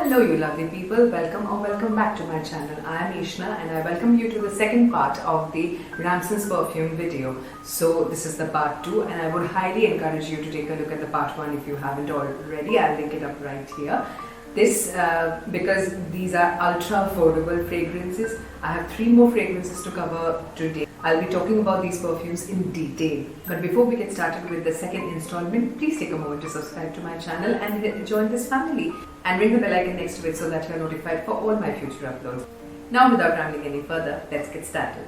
Hello you lovely people, welcome back to my channel. I am Ishna and I welcome you to the second part of the Ramson's perfume video. So this is the part 2 and I would highly encourage you to take a look at the part 1 if you haven't already. I'll link it up right here. This because these are ultra affordable fragrances. I have 3 more fragrances to cover today. I'll be talking about these perfumes in detail. But before we get started with the second installment, please take a moment to subscribe to my channel and join this family. And ring the bell icon next to it so that you are notified for all my future uploads. Now without rambling any further, let's get started.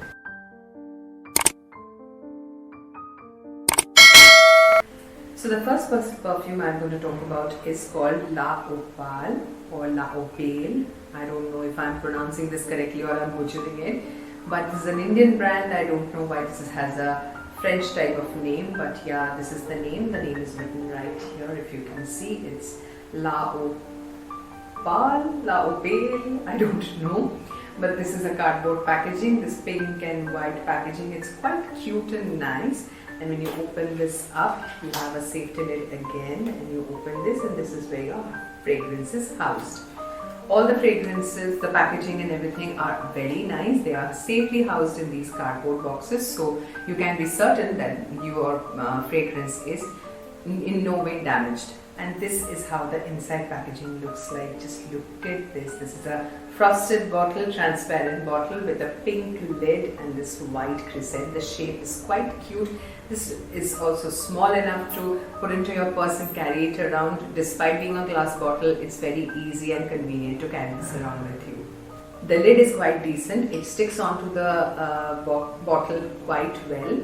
So the first perfume I'm going to talk about is called La Opale or La Opale. I don't know if I'm pronouncing this correctly or I'm butchering it. But this is an Indian brand. I don't know why this has a French type of name. But yeah, this is the name. The name is written right here. If you can see, it's La Opale, La Opale. I don't know. But this is a cardboard packaging. This pink and white packaging. It's quite cute and nice. And when you open this up, you have a safety lid again, and you open this, and this is where your fragrance is housed. All the fragrances, the packaging and everything are very nice. They are safely housed in these cardboard boxes, so you can be certain that your fragrance is in no way damaged. And this is how the inside packaging looks like. Just look at this. This is a frosted bottle, transparent bottle with a pink lid and this white crescent. The shape is quite cute. This is also small enough to put into your purse and carry it around. Despite being a glass bottle, it's very easy and convenient to carry this around with you. The lid is quite decent. It sticks onto the bottle quite well.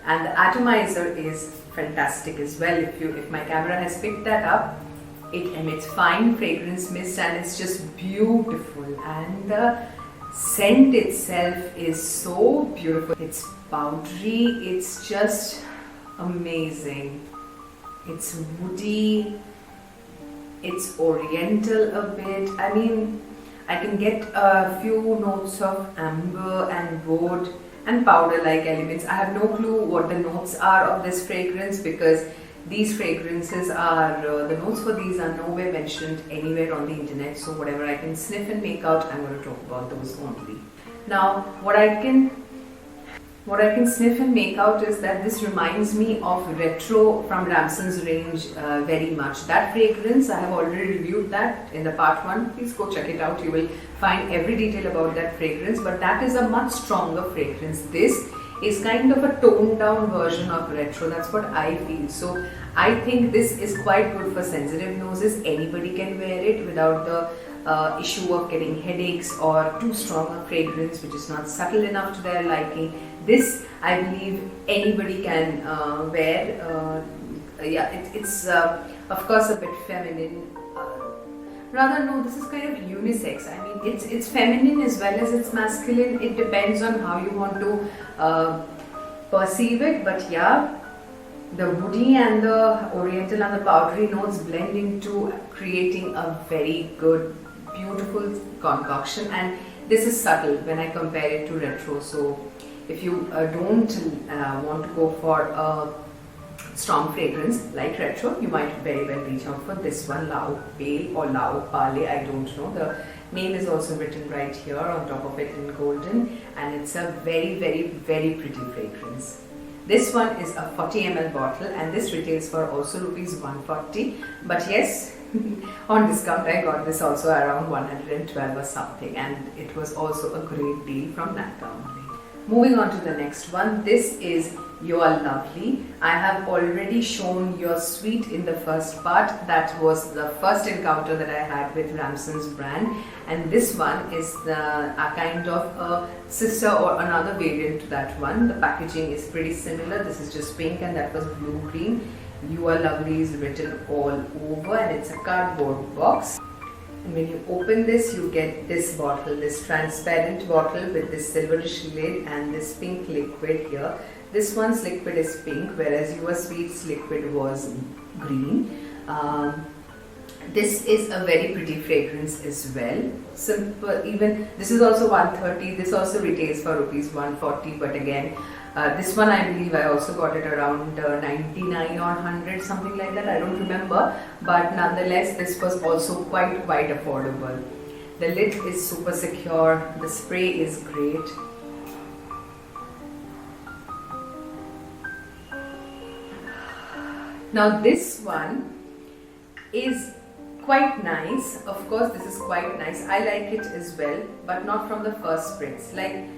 And the atomizer is fantastic as well. If my camera has picked that up, it emits fine fragrance mist and it's just beautiful. And the scent itself is so beautiful. It's powdery. It's just amazing. It's woody. It's oriental a bit. I mean, I can get a few notes of amber and wood and powder-like elements. I have no clue what the notes are of this fragrance because these fragrances are, the notes for these are nowhere mentioned anywhere on the internet. So whatever I can sniff and make out, I'm going to talk about those only. Now, what I can sniff and make out is that this reminds me of Retro from Ramson's range very much. That fragrance, I have already reviewed that in the part 1. Please go check it out. You will find every detail about that fragrance, but that is a much stronger fragrance. This is kind of a toned down version of Retro. That's what I feel. So I think this is quite good for sensitive noses. Anybody can wear it without the issue of getting headaches or too strong a fragrance which is not subtle enough to their liking. This, I believe, anybody can wear. Yeah, it's of course a bit feminine. Rather, no, this is kind of unisex. I mean, it's feminine as well as it's masculine. It depends on how you want to perceive it. But yeah, the woody and the oriental and the powdery notes blend into creating a very good, beautiful concoction. And this is subtle when I compare it to Retro. So if you don't want to go for a strong fragrance like Retro, you might very well reach out for this one, La Opale or La Opale, I don't know. The name is also written right here on top of it in golden, and it's a very, very, very pretty fragrance. This one is a 40 ml bottle and this retails for also rupees 140, but yes, on discount I got this also around 112 or something, and it was also a great deal from Nykaa only. Moving on to the next one, this is You're Lovely. I have already shown You're Sweet in the first part. That was the first encounter that I had with Ramson's brand, and this one is a kind of a sister or another variant to that one. The packaging is pretty similar. This is just pink and that was blue-green. You Are Lovely is written all over and it's a cardboard box. And when you open this, you get this bottle, this transparent bottle with this silverish lid and this pink liquid here. This one's liquid is pink, whereas Your Sweet's liquid was green. This is a very pretty fragrance as well. Simple, even this is also 130. This also retails for rupees 140, but again, This one I believe I also got it around 99 or 100, something like that. I don't remember, but nonetheless, this was also quite affordable. The lid is super secure. The spray is great. Now this one is quite nice. Of course, this is quite nice. I like it as well, but not from the first spritz. Like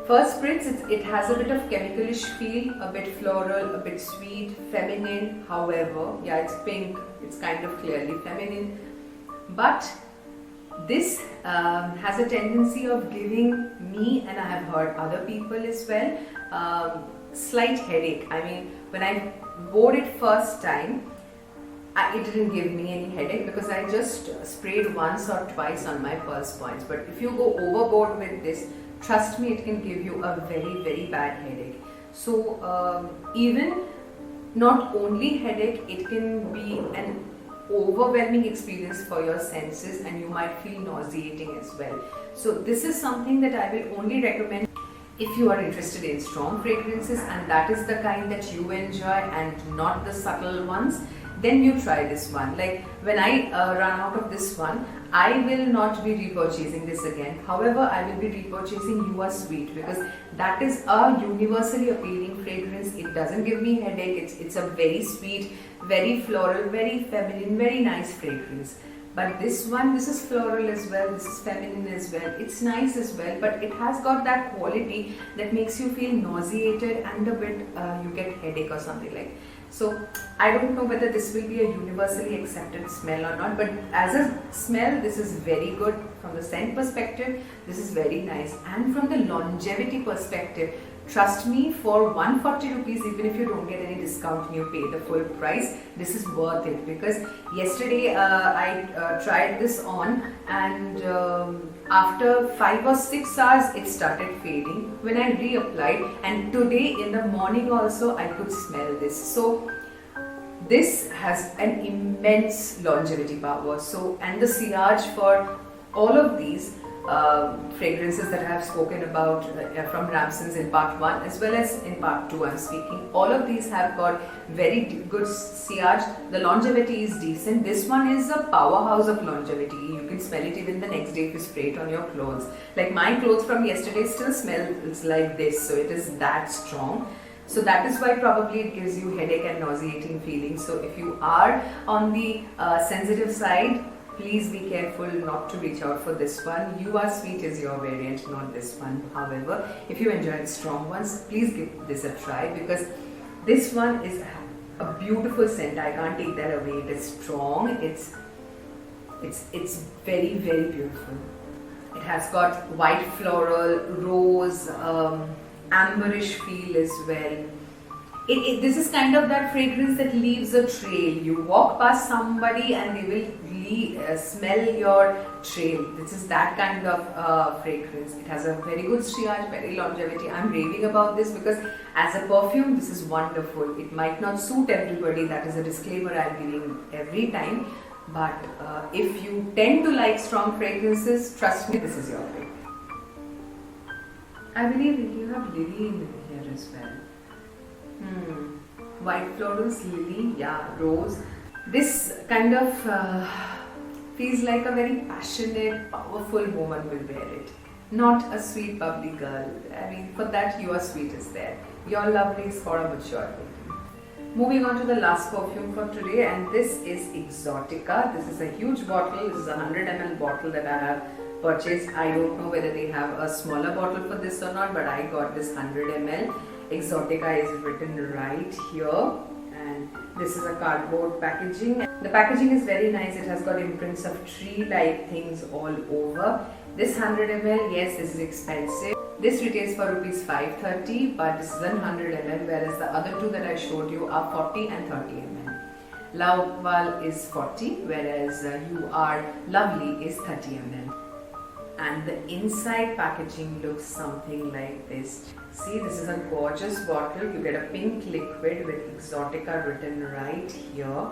first spritz, it has a bit of chemicalish feel, a bit floral, a bit sweet, feminine. However, yeah, it's pink. It's kind of clearly feminine, but this has a tendency of giving me, and I have heard other people as well, slight headache. I mean, when I wore it first time, it didn't give me any headache because I just sprayed once or twice on my pulse points. But if you go overboard with this, trust me, it can give you a very bad headache. So even not only headache, it can be an overwhelming experience for your senses, and you might feel nauseating as well. So this is something that I will only recommend if you are interested in strong fragrances and that is the kind that you enjoy and not the subtle ones. Then you try this one. Like when I run out of this one, I will not be repurchasing this again. However, I will be repurchasing You Are Sweet because that is a universally appealing fragrance. It doesn't give me headache. It's a very sweet, very floral, very feminine, very nice fragrance. But this one, this is floral as well, this is feminine as well, it's nice as well, but it has got that quality that makes you feel nauseated and a bit, you get headache or something like. So I don't know whether this will be a universally accepted smell or not, but as a smell, this is very good. From the scent perspective, this is very nice. And from the longevity perspective, trust me, for 140 rupees, even if you don't get any discount and you pay the full price, this is worth it. Because yesterday I tried this on, and after 5 or 6 hours it started fading when I reapplied, and today in the morning also I could smell this. So this has an immense longevity power. So, and the sillage for all of these fragrances that I have spoken about from Ramson's in part 1 as well as in part 2 I'm speaking, all of these have got very good sillage. The longevity is decent. This one is a powerhouse of longevity. You can smell it even the next day if you spray it on your clothes. Like my clothes from yesterday still smells like this, so it is that strong. So that is why probably it gives you headache and nauseating feelings. So if you are on the sensitive side, please be careful not to reach out for this one. You Are Sweet is your variant, not this one. However, if you enjoy the strong ones, please give this a try because this one is a beautiful scent. I can't take that away. It is strong. It's very beautiful. It has got white floral, rose, amberish feel as well. This is kind of that fragrance that leaves a trail. You walk past somebody and they will smell your trail. This is that kind of fragrance. It has a very good sillage, very longevity. I'm raving about this because as a perfume, this is wonderful. It might not suit everybody. That is a disclaimer I'm giving every time. But if you tend to like strong fragrances, trust me, this is your pick. I believe you have lily in here as well. White florals, lily, yeah, rose. This kind of feels like a very passionate, powerful woman will wear it. Not a sweet, bubbly girl. I mean, for that, You Are Sweet is there. Your Lovely is for a mature lady. Moving on to the last perfume for today, and this is Exotica. This is a huge bottle. This is a 100 ml bottle that I have purchased. I don't know whether they have a smaller bottle for this or not, but I got this 100 ml. Exotica is written right here, and this is a cardboard packaging. The packaging is very nice. It has got imprints of tree-like things all over. This 100 ml, yes, this is expensive. This retails for rupees 530, but this is 100 ml, whereas the other two that I showed you are 40 and 30 ml. La Opal is 40, whereas You Are Lovely is 30 ml. And the inside packaging looks something like this. See, this is a gorgeous bottle. You get a pink liquid with Exotica written right here.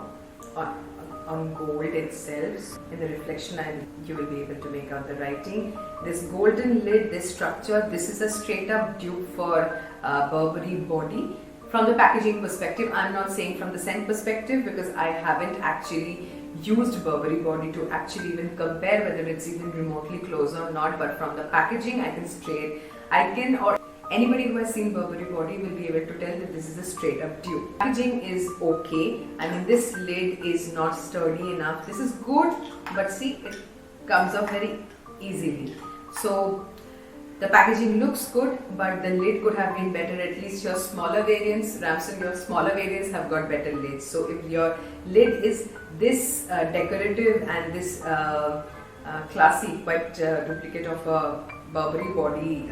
A on gold itself. In the reflection, you will be able to make out the writing. This golden lid, this structure, this is a straight up dupe for Burberry body. From the packaging perspective, I'm not saying from the scent perspective because I haven't actually used Burberry body to actually even compare whether it's even remotely close or not, but from the packaging or anybody who has seen Burberry body will be able to tell that this is a straight up dupe. Packaging is okay. I mean, this lid is not sturdy enough. This is good, but see, it comes off very easily. So the packaging looks good, but the lid could have been better. At least your smaller variants, Ramson, your smaller variants have got better lids. So if your lid is this decorative and this classy, quite duplicate of a Burberry body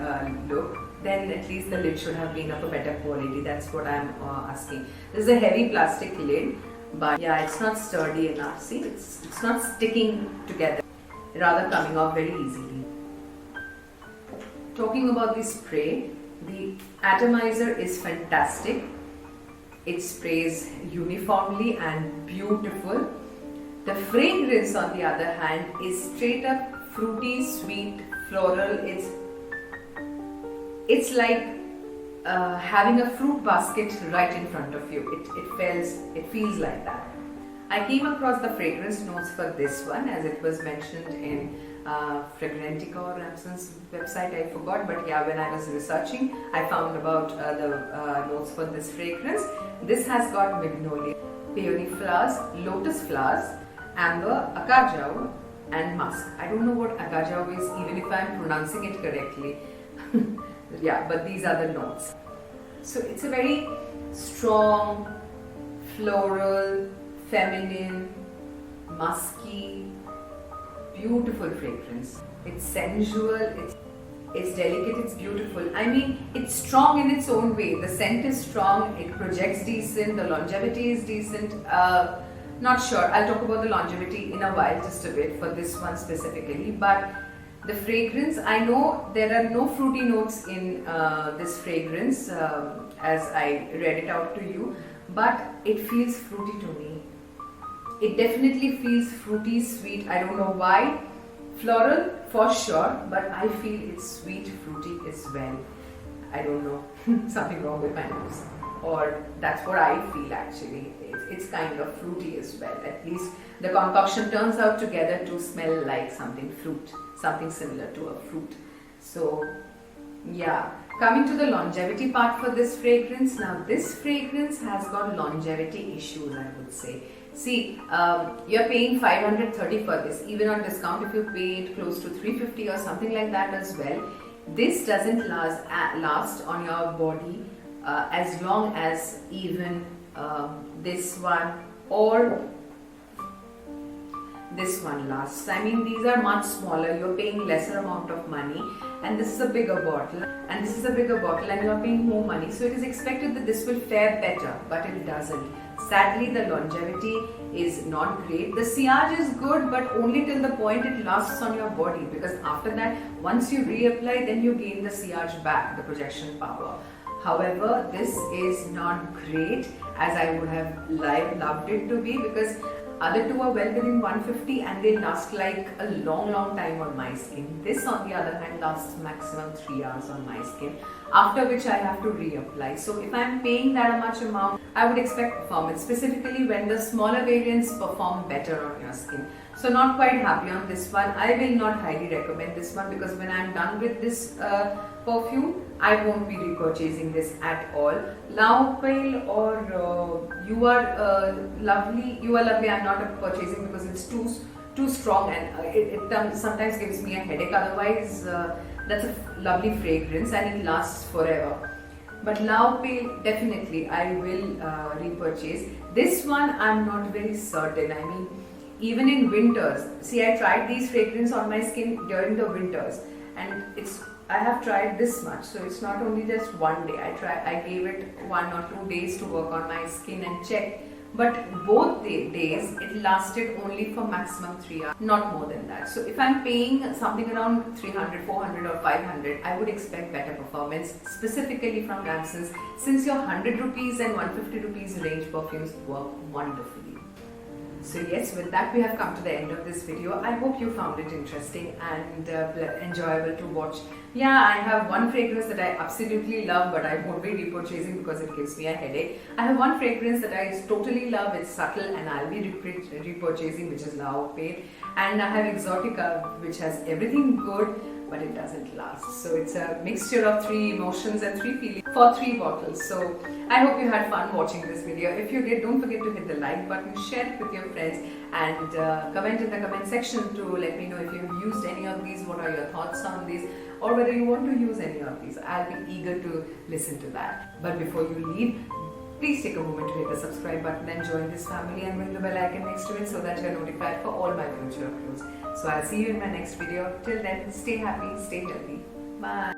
look, then at least the lid should have been of a better quality. That's what I'm asking. This is a heavy plastic lid, but yeah, it's not sturdy enough. See, it's not sticking together, rather coming off very easily. Talking about the spray, the atomizer is fantastic. It sprays uniformly and beautiful. The fragrance, on the other hand, is straight up fruity, sweet, floral. It's like having a fruit basket right in front of you. It feels like that. I came across the fragrance notes for this one as it was mentioned in Fragrantica or Ramson's website, I forgot, but yeah, when I was researching, I found about the notes for this fragrance. This has got magnolia, peony flowers, lotus flowers, amber, akajao, and musk. I don't know what akajao is, even if I'm pronouncing it correctly. Yeah, but these are the notes. So it's a very strong, floral, feminine, musky, beautiful fragrance. It's sensual, it's delicate, it's beautiful. I mean, it's strong in its own way. The scent is strong, it projects decent, the longevity is decent. Not sure, I'll talk about the longevity in a while, just a bit, for this one specifically. But the fragrance, I know there are no fruity notes in this fragrance as I read it out to you, but it feels fruity to me. It definitely feels fruity, sweet. I don't know why. Floral for sure, but I feel it's sweet, fruity as well. I don't know. Something wrong with my nose. Or that's what I feel actually. It's kind of fruity as well. At least the concoction turns out together to smell like something fruit, something similar to a fruit. So yeah, coming to the longevity part for this fragrance. Now this fragrance has got longevity issues, I would say. See, you're paying 530 for this, even on discount if you pay it close to 350 or something like that as well. This doesn't last on your body as long as even this one or this one lasts. I mean, these are much smaller, you're paying lesser amount of money, and this is a bigger bottle, and this is a bigger bottle, and you're paying more money. So it is expected that this will fare better, but it doesn't. Sadly, the longevity is not great. The sillage is good, but only till the point it lasts on your body, because after that, once you reapply, then you gain the sillage back, the projection power. However, this is not great as I would have loved it to be, because other two are well within 150 and they last like a long time on my skin. This on the other hand lasts maximum 3 hours on my skin, after which I have to reapply. So if I'm paying that much amount, I would expect performance, specifically when the smaller variants perform better on your skin. So not quite happy on this one. I will not highly recommend this one, because when I'm done with this perfume, I won't be repurchasing this at all. Now Pale or You Are Lovely, I'm not purchasing because it's too strong, and it sometimes gives me a headache. Otherwise, that's a lovely fragrance and it lasts forever. But Now Pale, definitely I will repurchase. This one I'm not very certain. I mean, even in winters, see, I tried these fragrances on my skin during the winters, and I have tried this much, so it's not only just one day. I gave it 1 or 2 days to work on my skin and check, but both days it lasted only for maximum 3 hours, not more than that. So if I'm paying something around 300, 400 or 500, I would expect better performance, specifically from Ramson's, since your 100 rupees and 150 rupees range perfumes work wonderfully. So yes, with that we have come to the end of this video. I hope you found it interesting and enjoyable to watch. Yeah, I have one fragrance that I absolutely love, but I won't be repurchasing because it gives me a headache. I have one fragrance that I totally love, it's subtle, and I'll be repurchasing, which is La Au Pail. And I have Exotica, which has everything good, but it doesn't last. So it's a mixture of 3 emotions and 3 feelings for 3 bottles. So I hope you had fun watching this video. If you did, don't forget to hit the like button, share it with your friends, and comment in the comment section to let me know if you've used any of these, what are your thoughts on these, or whether you want to use any of these. I'll be eager to listen to that. But before you leave, please take a moment to hit the subscribe button and join this family and ring the bell icon next to it so that you're notified for all my future uploads. So I'll see you in my next video. Till then, stay happy, stay healthy. Bye.